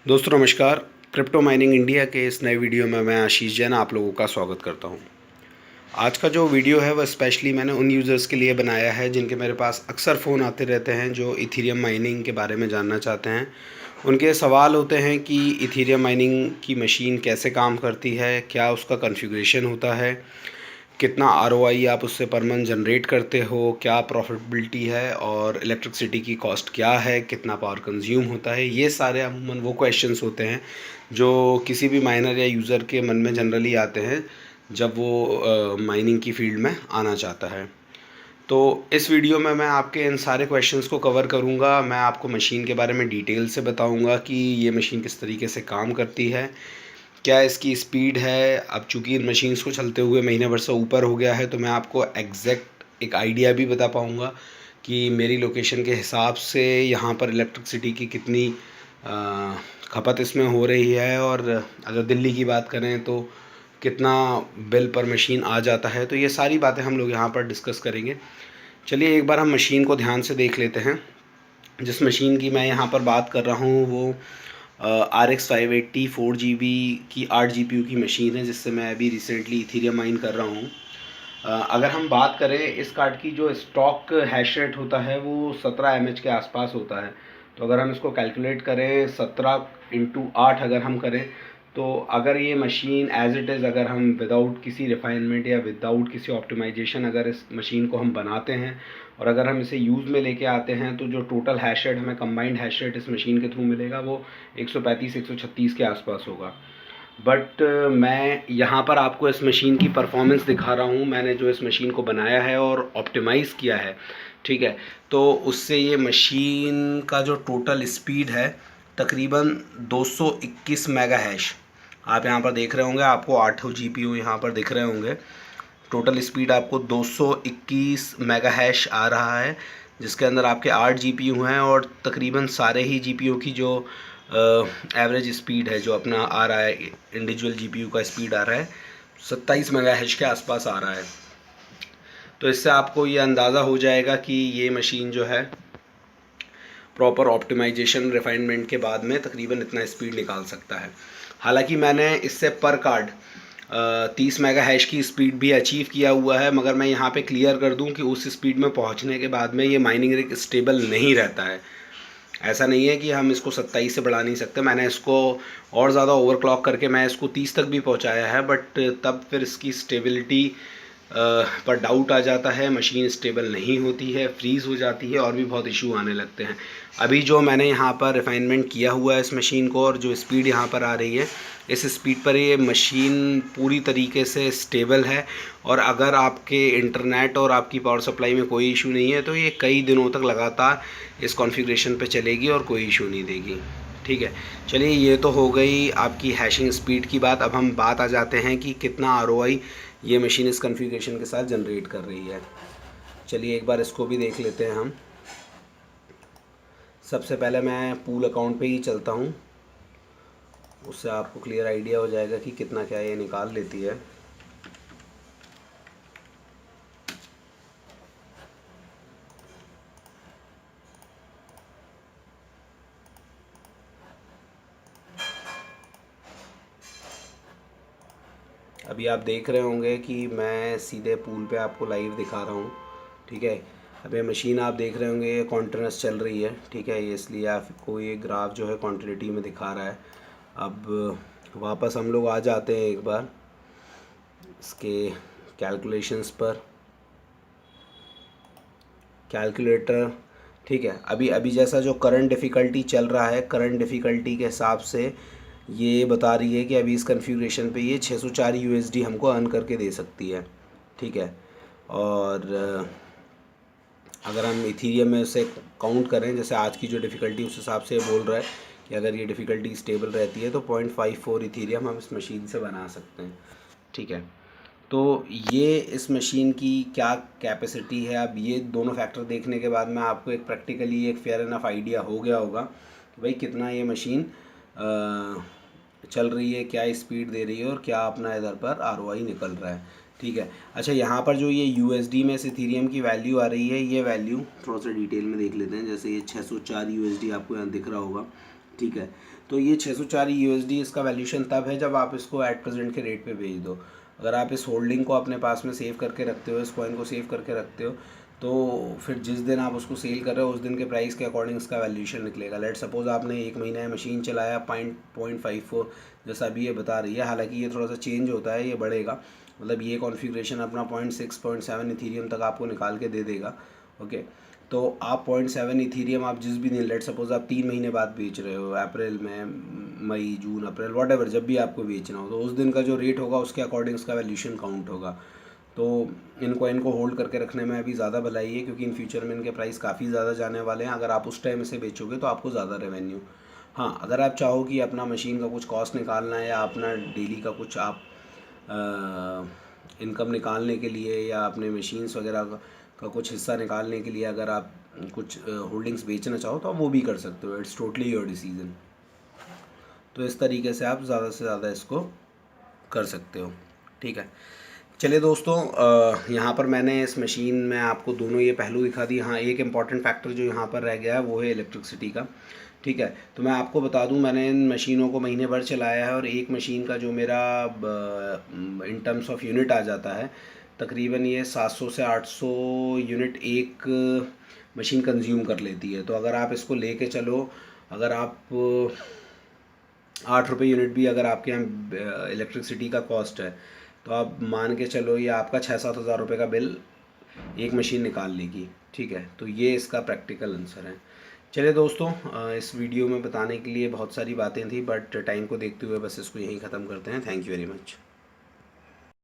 दोस्तों नमस्कार। Crypto mining India के इस नए वीडियो में मैं आशीष जैन आप लोगों का स्वागत करता हूं। आज का जो वीडियो है वह स्पेशली मैंने उन यूज़र्स के लिए बनाया है जिनके मेरे पास अक्सर फ़ोन आते रहते हैं, जो इथीरियम माइनिंग के बारे में जानना चाहते हैं। उनके सवाल होते हैं कि इथीरियम माइनिंग की मशीन कैसे काम करती है, क्या उसका कॉन्फ़िगरेशन होता है, कितना आरओआई आप उससे पर मंथ जनरेट करते हो, क्या प्रॉफिटेबिलिटी है और इलेक्ट्रिसिटी की कॉस्ट क्या है, कितना पावर कंज्यूम होता है। ये सारे अमूमन वो क्वेश्चंस होते हैं जो किसी भी माइनर या यूज़र के मन में जनरली आते हैं जब वो माइनिंग की फील्ड में आना चाहता है। तो इस वीडियो में मैं आपके इन सारे क्वेश्चंस को कवर करूंगा। मैं आपको मशीन के बारे में डिटेल से बताऊंगा कि ये मशीन किस तरीके से काम करती है, क्या इसकी स्पीड है। अब चूँकि इन मशीन्स को चलते हुए महीने भर से ऊपर हो गया है, तो मैं आपको एग्जैक्ट एक आइडिया भी बता पाऊँगा कि मेरी लोकेशन के हिसाब से यहाँ पर इलेक्ट्रिसिटी की कितनी खपत इसमें हो रही है, और अगर दिल्ली की बात करें तो कितना बिल पर मशीन आ जाता है। तो ये सारी बातें हम लोग यहाँ पर डिस्कस करेंगे। चलिए एक बार हम मशीन को ध्यान से देख लेते हैं। जिस मशीन की मैं यहाँ पर बात कर रहा हूँ वो RX 580 4 GB की 8 GPU की मशीन है, जिससे मैं अभी रिसेंटली इथीरियम माइन कर रहा हूँ। अगर हम बात करें इस कार्ड की, जो स्टॉक हैश रेट होता है वो 17 mH के आसपास होता है। तो अगर हम इसको कैलकुलेट करें 17 × 8 अगर हम करें, तो अगर ये मशीन एज इट इज़, अगर हम विदाउट किसी रिफाइनमेंट या विदाउट किसी ऑप्टिमाइजेशन अगर इस मशीन को हम बनाते हैं और अगर हम इसे यूज़ में लेके आते हैं, तो जो टोटल हैश रेट हमें कंबाइंड हैश रेट इस मशीन के थ्रू मिलेगा वो 135-136 के आसपास होगा। बट मैं यहाँ पर आपको इस मशीन की परफॉर्मेंस दिखा रहा हूँ। मैंने जो इस मशीन को बनाया है और ऑप्टिमाइज़ किया है, ठीक है, तो उससे ये मशीन का जो टोटल स्पीड है तकरीबन 221 मेगा हैश आप यहाँ पर देख रहे होंगे। आपको 8 GPU यहाँ पर दिख रहे होंगे। टोटल स्पीड आपको 221 मेगा हैश आ रहा है, जिसके अंदर आपके 8 GPU हैं और तकरीबन सारे ही GPU की जो एवरेज स्पीड है, जो अपना आ रहा है इंडिविजुअल GPU का स्पीड आ रहा है 27 मेगा हैश के आसपास आ रहा है। तो इससे आपको ये अंदाज़ा हो जाएगा कि ये मशीन जो है प्रॉपर ऑप्टिमाइजेशन रिफाइनमेंट के बाद में तकरीबन इतना स्पीड निकाल सकता है। हालांकि मैंने इससे पर कार्ड 30 मेगा हैश की स्पीड भी अचीव किया हुआ है, मगर मैं यहाँ पे क्लियर कर दूँ कि उस स्पीड में पहुँचने के बाद में ये माइनिंग रिग स्टेबल नहीं रहता है। ऐसा नहीं है कि हम इसको 27 से बढ़ा नहीं सकते। मैंने इसको और ज़्यादा ओवरक्लॉक करके मैं इसको 30 तक भी पहुँचाया है, बट तब फिर इसकी स्टेबिलिटी पर डाउट आ जाता है, मशीन स्टेबल नहीं होती है, फ्रीज़ हो जाती है और भी बहुत इशू आने लगते हैं। अभी जो मैंने यहाँ पर रिफाइनमेंट किया हुआ है इस मशीन को और जो स्पीड यहाँ पर आ रही है, इस स्पीड पर ये मशीन पूरी तरीके से स्टेबल है। और अगर आपके इंटरनेट और आपकी पावर सप्लाई में कोई इशू नहीं है, तो ये कई दिनों तक लगातार इस कॉन्फ़िगरेशन पे चलेगी और कोई इशू नहीं देगी। ठीक है, चलिए ये तो हो गई आपकी हैशिंग स्पीड की बात। अब हम बात आ जाते हैं कि कितना आरओआई ये मशीन इस कॉन्फ़िगरेशन के साथ जनरेट कर रही है। चलिए एक बार इसको भी देख लेते हैं हम। सबसे पहले मैं पूल अकाउंट पे ही चलता हूँ, उससे आपको क्लियर आइडिया हो जाएगा कि कितना क्या ये निकाल लेती है। अभी आप देख रहे होंगे कि मैं सीधे पूल पे आपको लाइव दिखा रहा हूँ, ठीक है। अब ये मशीन आप देख रहे होंगे ये कॉन्टिन्यूस चल रही है, ठीक है, ये इसलिए आपको ये ग्राफ जो है कॉन्टिन्यूटी में दिखा रहा है। अब वापस हम लोग आ जाते हैं एक बार इसके कैलकुलेशंस पर, कैलकुलेटर, ठीक है। अभी अभी जैसा जो करंट डिफ़िकल्टी चल रहा है, करंट डिफ़िकल्टी के हिसाब से ये बता रही है कि अभी इस कन्फिग्रेशन पे ये 604 USD हमको अर्न करके दे सकती है, ठीक है। और अगर हम इथीरियम में उसे काउंट करें, जैसे आज की जो डिफ़िकल्टी उस हिसाब से बोल रहा है कि अगर ये डिफ़िकल्टी स्टेबल रहती है तो 0.54 इथीरियम हम इस मशीन से बना सकते हैं, ठीक है। तो ये इस मशीन की क्या कैपेसिटी है। अब ये दोनों फैक्टर देखने के बाद में आपको एक प्रैक्टिकली एक फेयर इनफ आइडिया हो गया होगा कि भाई कितना ये मशीन चल रही है, क्या स्पीड दे रही है और क्या अपना इधर पर आरओआई निकल रहा है, ठीक है। अच्छा, यहाँ पर जो ये यूएसडी में इस इथीरियम की वैल्यू आ रही है, ये वैल्यू थोड़ा सा डिटेल में देख लेते हैं। जैसे ये 604 USD आपको यहाँ दिख रहा होगा, ठीक है। तो ये 604 यूएसडी इसका वैल्यूशन तब है जब आप इसको एट प्रेजेंट के रेट पे बेच दो। अगर आप इस होल्डिंग को अपने पास में सेव करके रखते हो, इस कॉइन को सेव करके रखते हो, तो फिर जिस दिन आप उसको सेल कर रहे हो उस दिन के प्राइस के अकॉर्डिंग इसका वैल्यूशन निकलेगा। लेट सपोज आपने एक महीना है मशीन चलाया 0.54 जैसा अभी ये बता रही है, हालांकि ये थोड़ा सा चेंज होता है, ये बढ़ेगा, मतलब ये कॉन्फ़िगरेशन अपना 0.6 0.7 इथीरियम तक आपको निकाल के दे देगा। ओके, तो आप 0.7 इथीरियम आप जिस भी दिन, लेट सपोज आप 3 महीने बाद बेच रहे हो, अप्रैल में, मई, जून, अप्रैल, वॉट जब भी आपको बेचना हो, तो उस दिन का जो रेट होगा उसके अकॉर्डिंग इसका वैल्यूशन काउंट होगा। तो इनको होल्ड करके रखने में अभी ज़्यादा भलाई है, क्योंकि इन फ्यूचर में इनके प्राइस काफ़ी ज़्यादा जाने वाले हैं। अगर आप उस टाइम इसे बेचोगे तो आपको ज़्यादा रेवेन्यू। हाँ, अगर आप चाहो कि अपना मशीन का कुछ कॉस्ट निकालना है या अपना डेली का कुछ आप इनकम निकालने के लिए या अपने मशीन्स वगैरह का कुछ हिस्सा निकालने के लिए अगर आप कुछ होल्डिंग्स बेचना चाहो तो आप वो भी कर सकते हो। It's totally your decision. तो इस तरीके से आप ज़्यादा से ज़्यादा इसको कर सकते हो। ठीक है, चलिए दोस्तों, यहाँ पर मैंने इस मशीन में आपको दोनों ये पहलू दिखा दिए। हाँ, एक इम्पॉर्टेंट फैक्टर जो यहाँ पर रह गया है वो है इलेक्ट्रिसिटी का। ठीक है, तो मैं आपको बता दूं, मैंने इन मशीनों को महीने भर चलाया है और एक मशीन का जो मेरा इन टर्म्स ऑफ यूनिट आ जाता है, तकरीबन ये 700 से 800 यूनिट एक मशीन कंज्यूम कर लेती है। तो अगर आप इसको लेके चलो, अगर आप 8 रुपये यूनिट भी अगर आपके यहाँ इलेक्ट्रिसिटी का कॉस्ट है, तो आप मान के चलो ये आपका 6-7 हज़ार रुपये का बिल एक मशीन निकाल लेगी। ठीक है, तो ये इसका प्रैक्टिकल आंसर है। चलिए दोस्तों, इस वीडियो में बताने के लिए बहुत सारी बातें थी, बट टाइम को देखते हुए बस इसको यहीं ख़त्म करते हैं। Thank you very much.